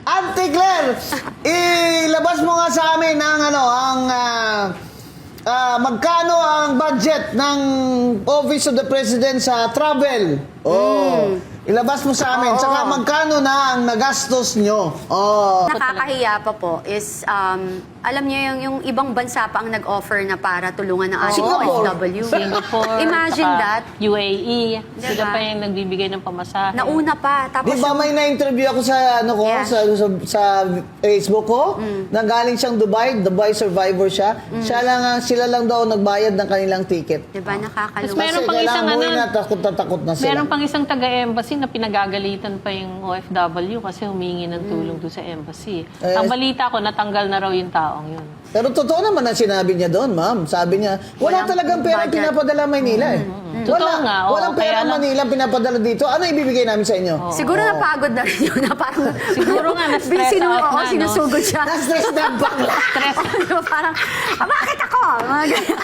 Auntie Claire, ilabas mo nga sa amin ang magkano ang budget ng Office of the President sa travel. Ilabas mo sa amin. Saka magkano na ang nagastos nyo. Nakakahiya pa po is, alam niyo yung ibang bansa pa ang nag-offer na para tulungan ng ating OFW. Singapore, Imagine that. UAE, Diba? sila pa yung nagbibigay ng pamasahe. Nauna pa. Tapos Di ba may na-interview ako sa Yeah. sa Facebook ko? Na galing siyang Dubai survivor siya. Sila lang daw nagbayad ng kanilang ticket. Diba, nakakalungkot. Meron Kasi pang isang kailangan na takot na sila. Meron pang isang taga-embassy na pinagagalitan pa yung OFW kasi humingi ng tulong doon sa embassy. Ang balita ko, natanggal na raw yung taong yun. Pero totoo naman ang sinabi niya doon, ma'am. Sabi niya, wala Walang talagang pera budget. pinapadala Maynila eh. Totoo nga, oo, Walang pera kaya lang- Manila pinapadala dito. Ano ibibigay namin sa inyo? Siguro napagod na rin yun. Na parang, Siguro nga, na-stress out na, no? sinusugod siya. Na-stress na ang bakla. Stress. Diba, parang, bakit ako? Mga ganyan.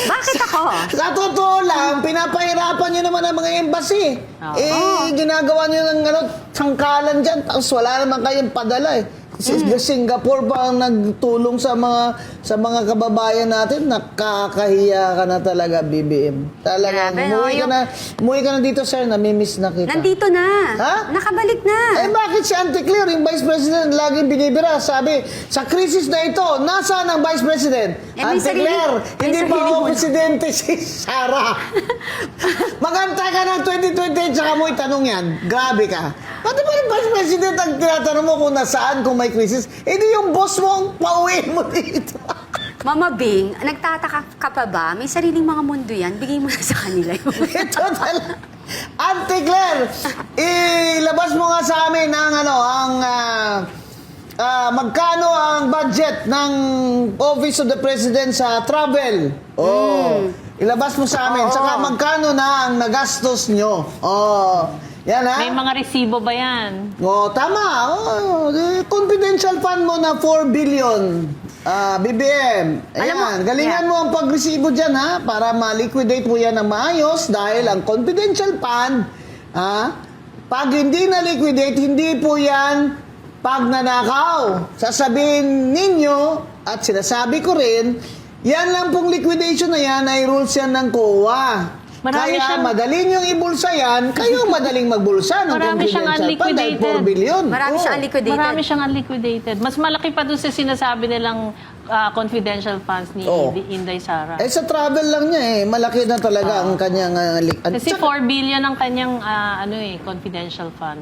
Bakit ako? Sa totoo lang, pinapahirapan nyo naman ang mga embassy. Ginagawa nyo ng sangkalan dyan, tapos wala naman kayong padala eh. Singapore pa ang nagtulong sa mga kababayan natin. Nakakahiya ka na talaga, BBM. Talagang Grabe, no? umuwi ka na dito, sir. Namimiss na kita. Nandito na. Ha? Nakabalik na. Eh bakit si Auntie Claire, yung Vice President, laging binibira? Sabi, sa krisis na ito, nasaan ang Vice President? Eh, may Auntie sarili- Claire, may hindi pa sarili ako mo na. presidente si Sara. Magantay ka ng 2028, saka mo itanong yan. Grabe ka. Pati ba yung Vice President ang tinatanong mo kung nasaan, kung may krisis? Eh di yung boss mo ang pauwiin mo dito. Mama Bing, nagtataka ka pa ba? May sariling mga mundo yan. Bigay mo na sa kanila yung... Ito talaga. Auntie Claire, ilabas mo nga sa amin magkano ang budget ng Office of the President sa travel. Ilabas mo sa amin. Saka magkano na ang nagastos nyo. Yan ha. May mga resibo ba yan? Tama. Confidential fund mo na 4 billion. BBM. Alam mo, Ayan. Galingan mo ang pagresibo dyan, ha? Para ma-liquidate mo yan ng maayos dahil ang confidential fund, pag hindi na-liquidate, hindi po yan pagnanakaw. Sasabihin ninyo, at sinasabi ko rin, yan lang pong liquidation na yan ay rules yan ng COA. Marami Kaya siyang- madaling yung ibulsa yan, kayo madaling magbulsa ng Marami siyang confidential fund dahil 4 billion. Marami siyang unliquidated. Marami siyang unliquidated. Mas malaki pa doon sa sinasabi nilang confidential funds ni Inday Sara. Sa travel lang niya malaki na talaga ang kanyang Kasi 4 billion ang kanyang confidential fund.